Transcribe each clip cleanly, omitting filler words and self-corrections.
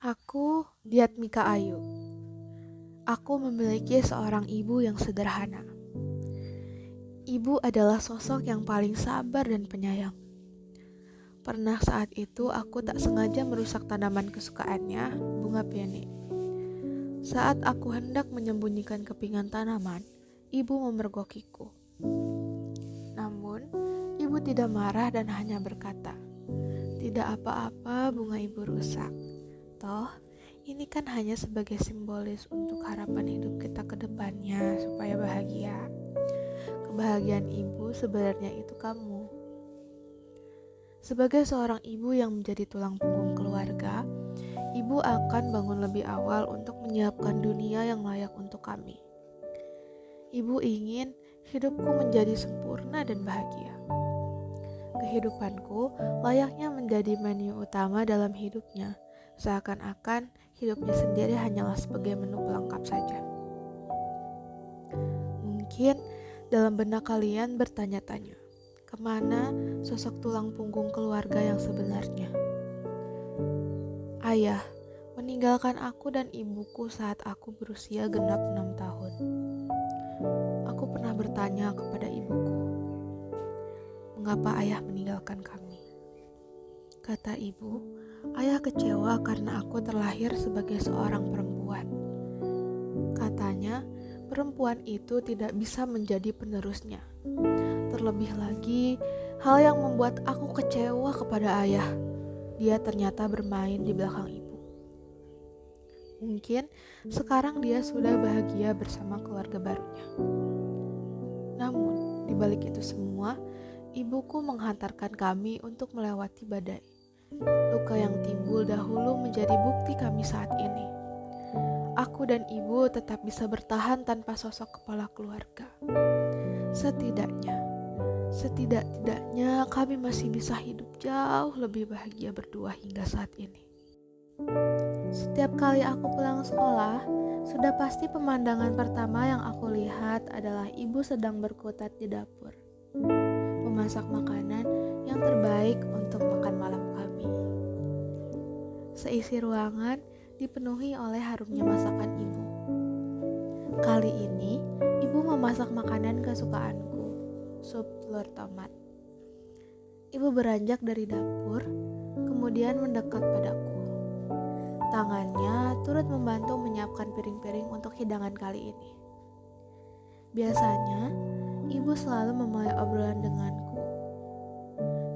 Aku Diatmika Ayu. Aku memiliki seorang ibu yang sederhana. Ibu adalah sosok yang paling sabar dan penyayang. Pernah saat itu aku tak sengaja merusak tanaman kesukaannya, bunga peony. Saat aku hendak menyembunyikan kepingan tanaman, ibu memergokiku. Namun, ibu tidak marah dan hanya berkata, "Tidak apa-apa, bunga ibu rusak. Toh, ini kan hanya sebagai simbolis untuk harapan hidup kita ke depannya supaya bahagia. Kebahagiaan ibu sebenarnya itu kamu." Sebagai seorang ibu yang menjadi tulang punggung keluarga, ibu akan bangun lebih awal untuk menyiapkan dunia yang layak untuk kami. Ibu ingin hidupku menjadi sempurna dan bahagia. Kehidupanku layaknya menjadi menu utama dalam hidupnya, seakan-akan hidupnya sendiri hanyalah sebagai menu pelengkap saja. Mungkin dalam benak kalian bertanya-tanya, kemana sosok tulang punggung keluarga yang sebenarnya? Ayah meninggalkan aku dan ibuku saat aku berusia genap 6 tahun. Aku pernah bertanya kepada ibuku, "Mengapa ayah meninggalkan kami?" Kata ibu, "Ayah kecewa karena aku terlahir sebagai seorang perempuan." Katanya, perempuan itu tidak bisa menjadi penerusnya. Terlebih lagi, hal yang membuat aku kecewa kepada ayah, dia ternyata bermain di belakang ibu. Mungkin sekarang dia sudah bahagia bersama keluarga barunya. Namun, di balik itu semua, ibuku menghantarkan kami untuk melewati badai. Luka yang timbul dahulu menjadi bukti kami saat ini. Aku dan ibu tetap bisa bertahan tanpa sosok kepala keluarga. Setidak-tidaknya kami masih bisa hidup jauh lebih bahagia berdua hingga saat ini. Setiap kali aku pulang sekolah, sudah pasti pemandangan pertama yang aku lihat adalah ibu sedang berkutat di dapur, memasak makanan yang terbaik untuk makan malam kami. Seisi ruangan dipenuhi oleh harumnya masakan ibu. Kali ini, ibu memasak makanan kesukaanku, sup telur tomat. Ibu beranjak dari dapur, kemudian mendekat padaku. Tangannya turut membantu menyiapkan piring-piring untuk hidangan kali ini. Biasanya, ibu selalu memulai obrolan denganku.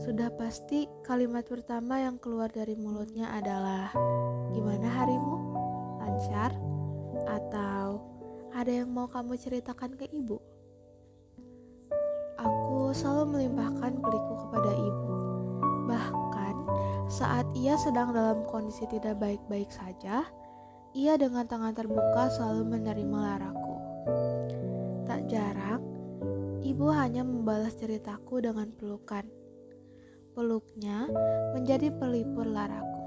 Sudah pasti kalimat pertama yang keluar dari mulutnya adalah, "Gimana harimu? Lancar? Atau ada yang mau kamu ceritakan ke ibu?" Aku selalu melimpahkan pelikku kepada ibu. Bahkan saat ia sedang dalam kondisi tidak baik-baik saja, ia dengan tangan terbuka selalu menerima laraku. Tak jarang, ibu hanya membalas ceritaku dengan pelukan. Peluknya menjadi pelipur laraku.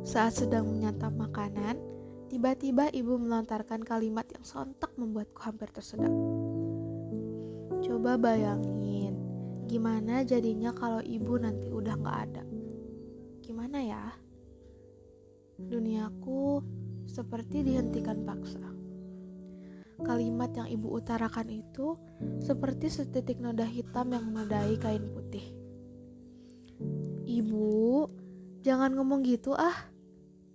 Saat sedang menyantap makanan, tiba-tiba ibu melontarkan kalimat yang sontak membuatku hampir tersedak. "Coba bayangin, gimana jadinya kalau ibu nanti udah gak ada? Gimana ya? Duniaku seperti dihentikan paksa." Kalimat yang ibu utarakan itu seperti setitik noda hitam yang menodai kain putih. "Ibu, jangan ngomong gitu ah,"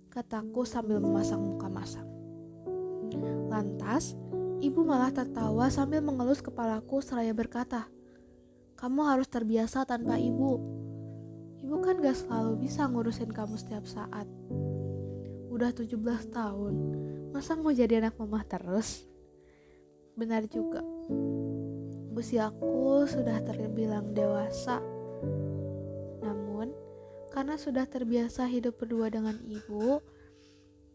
kataku sambil memasang muka masam. Lantas, ibu malah tertawa sambil mengelus kepalaku seraya berkata, "Kamu harus terbiasa tanpa ibu. Ibu kan gak selalu bisa ngurusin kamu setiap saat. Udah 17 tahun, masa mau jadi anak mama terus?" Benar juga, usiaku sudah terbilang dewasa. Namun, karena sudah terbiasa hidup berdua dengan ibu,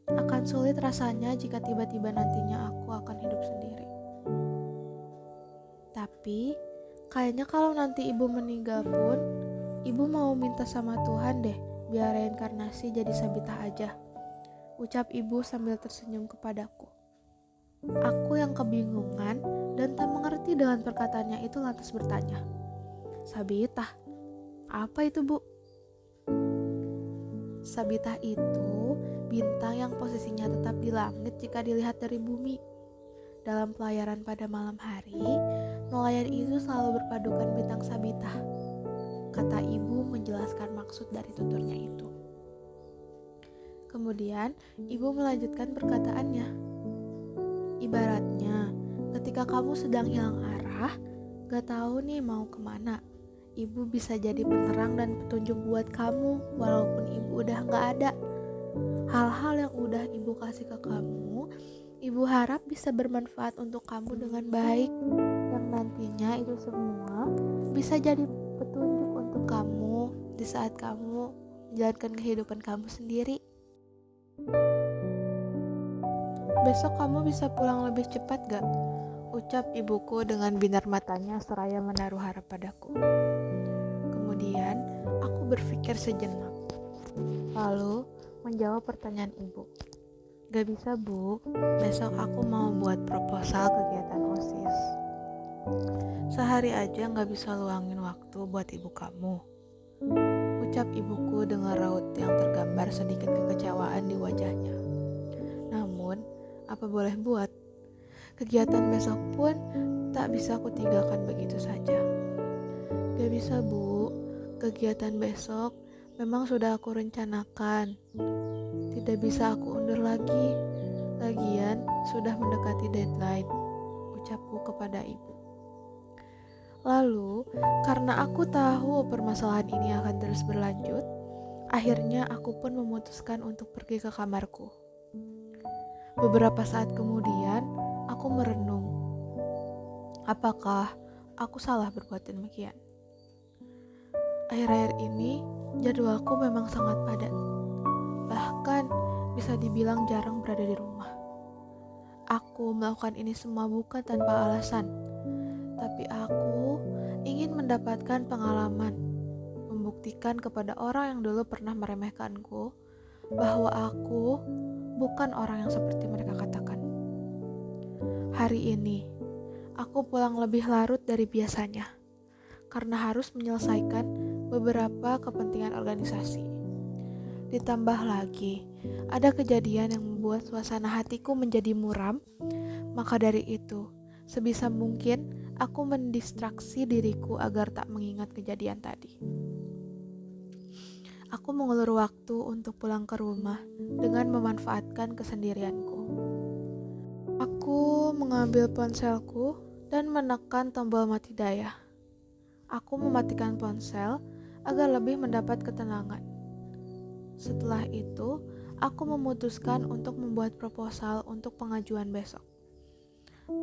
akan sulit rasanya jika tiba-tiba nantinya aku akan hidup sendiri. Tapi, kayaknya kalau nanti ibu meninggal pun, ibu mau minta sama Tuhan deh, biar reinkarnasi jadi Sabitah aja, ucap ibu sambil tersenyum kepadaku. Aku yang kebingungan dan tak mengerti dengan perkataannya itu lantas bertanya, "Sabitah, apa itu, Bu?" Sabitah itu bintang yang posisinya tetap di langit jika dilihat dari bumi. Dalam pelayaran pada malam hari, nelayan itu selalu berpadukan bintang Sabitah. Kata ibu menjelaskan maksud dari tuturnya itu. Kemudian, ibu melanjutkan perkataannya. Ibaratnya, ketika kamu sedang hilang arah, gak tahu nih mau kemana, ibu bisa jadi penerang dan petunjuk buat kamu walaupun ibu udah gak ada. Hal-hal yang udah ibu kasih ke kamu, ibu harap bisa bermanfaat untuk kamu dengan baik, yang nantinya itu semua bisa jadi petunjuk untuk kamu di saat kamu menjalankan kehidupan kamu sendiri. Besok kamu bisa pulang lebih cepat gak? Ucap ibuku dengan binar matanya seraya menaruh harap padaku. Kemudian aku berpikir sejenak, lalu menjawab pertanyaan ibu. Gak bisa bu, besok aku mau buat proposal kegiatan OSIS. Sehari aja gak bisa luangin waktu buat ibu kamu. Ucap ibuku dengan raut yang tergambar sedikit kekecewaan di wajahnya. Namun, apa boleh buat? Kegiatan besok pun tak bisa aku tinggalkan begitu saja. Gak bisa bu, kegiatan besok memang sudah aku rencanakan. Tidak bisa aku undur lagi. Lagian sudah mendekati deadline, ucapku kepada ibu. Lalu, karena aku tahu permasalahan ini akan terus berlanjut, akhirnya aku pun memutuskan untuk pergi ke kamarku. Beberapa saat kemudian, aku merenung. Apakah aku salah berbuat demikian? Akhir-akhir ini, jadwalku memang sangat padat. Bahkan, bisa dibilang jarang berada di rumah. Aku melakukan ini semua bukan tanpa alasan, tapi aku ingin mendapatkan pengalaman, membuktikan kepada orang yang dulu pernah meremehkanku bahwa aku bukan orang yang seperti mereka katakan. Hari ini, aku pulang lebih larut dari biasanya karena harus menyelesaikan beberapa kepentingan organisasi. Ditambah lagi, ada kejadian yang membuat suasana hatiku menjadi muram, maka dari itu, sebisa mungkin aku mendistraksi diriku agar tak mengingat kejadian tadi. Aku mengulur waktu untuk pulang ke rumah dengan memanfaatkan kesendirianku. Aku mengambil ponselku dan menekan tombol mati daya. Aku mematikan ponsel agar lebih mendapat ketenangan. Setelah itu, aku memutuskan untuk membuat proposal untuk pengajuan besok.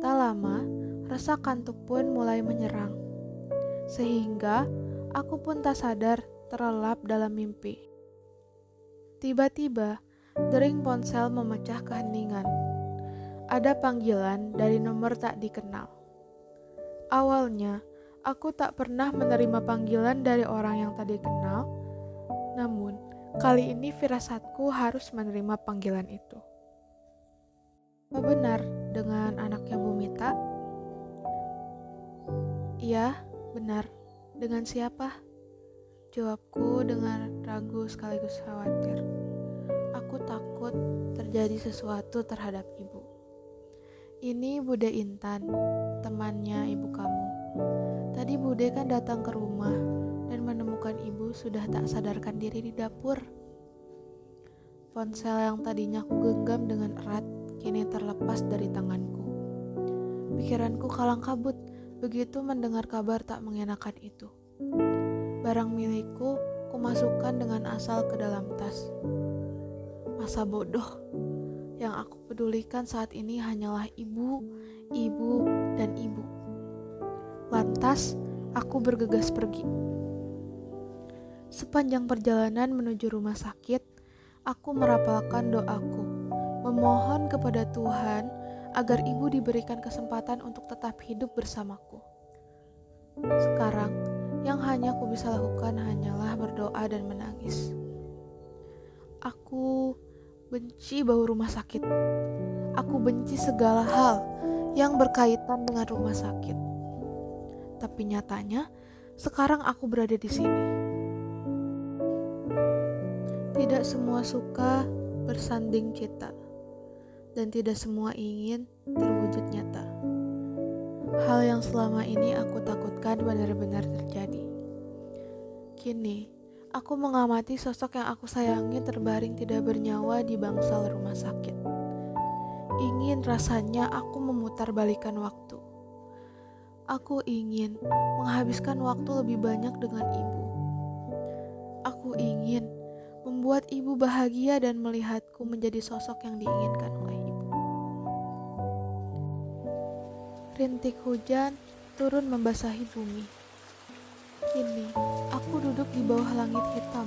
Tak lama, rasa kantuk pun mulai menyerang. Sehingga, aku pun tak sadar terlelap dalam mimpi. Tiba-tiba, dering ponsel memecah keheningan. Ada panggilan dari nomor tak dikenal. Awalnya, aku tak pernah menerima panggilan dari orang yang tak dikenal, namun kali ini firasatku harus menerima panggilan itu. Apa benar dengan anaknya Bu Mita? Iya, benar. Dengan siapa? Jawabku dengan ragu sekaligus khawatir. Aku takut terjadi sesuatu terhadap ibu. Ini Bude Intan, temannya ibu kamu. Tadi Bude kan datang ke rumah dan menemukan ibu sudah tak sadarkan diri di dapur. Ponsel yang tadinya aku genggam dengan erat kini terlepas dari tanganku. Pikiranku kalang kabut begitu mendengar kabar tak mengenakan itu. Barang milikku kumasukkan dengan asal ke dalam tas. Masa bodoh, yang aku pedulikan saat ini hanyalah ibu, dan ibu. Lantas, aku bergegas pergi. Sepanjang perjalanan menuju rumah sakit, aku merapalkan doaku, memohon kepada Tuhan agar ibu diberikan kesempatan untuk tetap hidup bersamaku. Sekarang, yang hanya aku bisa lakukan hanyalah berdoa dan menangis. Aku benci bau rumah sakit. Aku benci segala hal yang berkaitan dengan rumah sakit. Tapi nyatanya, sekarang aku berada di sini. Tidak semua suka bersanding cita, dan tidak semua ingin terwujud nyata. Hal yang selama ini aku takutkan benar-benar terjadi. Kini, aku mengamati sosok yang aku sayangi terbaring tidak bernyawa di bangsal rumah sakit. Ingin rasanya aku memutarbalikkan waktu. Aku ingin menghabiskan waktu lebih banyak dengan ibu. Aku ingin membuat ibu bahagia dan melihatku menjadi sosok yang diinginkan oleh ibu. Rintik hujan turun membasahi bumi. Kini, aku duduk di bawah langit hitam,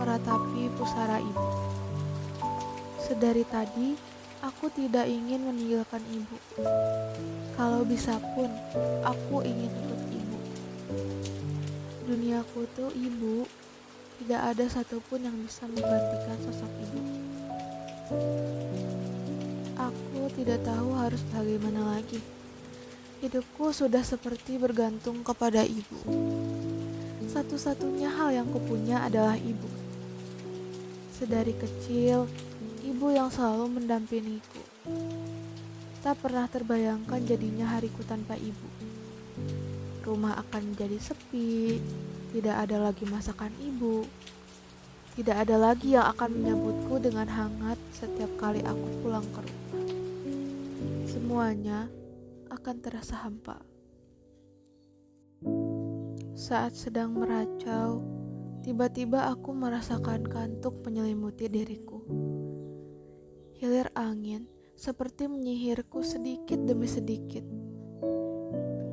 meratapi pusara ibu. Sedari tadi, aku tidak ingin meninggalkan ibu. Kalau bisa pun, aku ingin ikut ibu. Duniaku tuh ibu, tidak ada satupun yang bisa menggantikan sosok ibu. Aku tidak tahu harus bagaimana lagi. Hidupku sudah seperti bergantung kepada ibu. Satu-satunya hal yang kupunya adalah ibu. Sedari kecil, ibu yang selalu mendampingiku. Tak pernah terbayangkan jadinya hariku tanpa ibu. Rumah akan menjadi sepi, tidak ada lagi masakan ibu. Tidak ada lagi yang akan menyambutku dengan hangat setiap kali aku pulang ke rumah. Semuanya akan terasa hampa. Saat sedang meracau, tiba-tiba aku merasakan kantuk menyelimuti diriku. Hilir angin seperti menyihirku sedikit demi sedikit,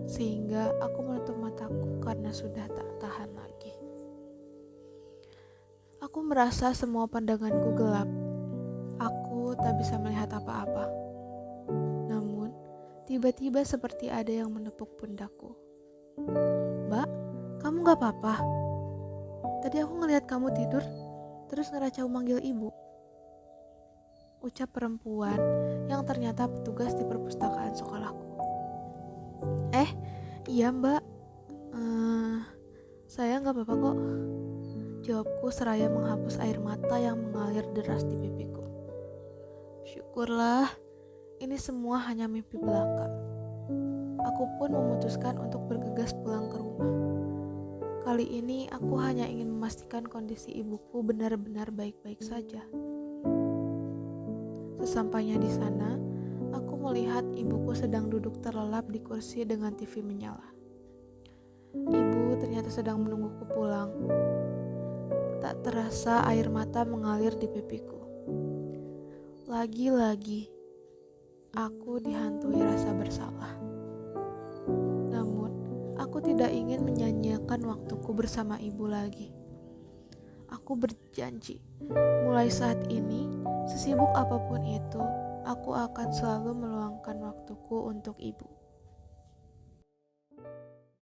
sehingga aku menutup mataku karena sudah tak tahan lagi. Aku merasa semua pandanganku gelap. Aku tak bisa melihat apa-apa. Namun, tiba-tiba seperti ada yang menepuk pundakku. "Mbak, kamu gak apa-apa? Tadi aku ngelihat kamu tidur, terus ngeracau manggil ibu," ucap perempuan yang ternyata petugas di perpustakaan sekolahku. Iya mbak, saya gak apa-apa kok," jawabku seraya menghapus air mata yang mengalir deras di pipiku. Syukurlah, ini semua hanya mimpi belaka. Aku pun memutuskan untuk bergegas pulang ke rumah. Kali ini aku hanya ingin memastikan kondisi ibuku benar-benar baik-baik saja. Sesampainya di sana, aku melihat ibuku sedang duduk terlelap di kursi dengan TV menyala. Ibu ternyata sedang menungguku pulang. Tak terasa air mata mengalir di pipiku. Lagi-lagi, aku dihantui rasa bersalah. Namun, aku tidak ingin menyanyiakan waktuku bersama ibu lagi. Aku berjanji, mulai saat ini, sesibuk apapun itu, aku akan selalu meluangkan waktuku untuk ibu.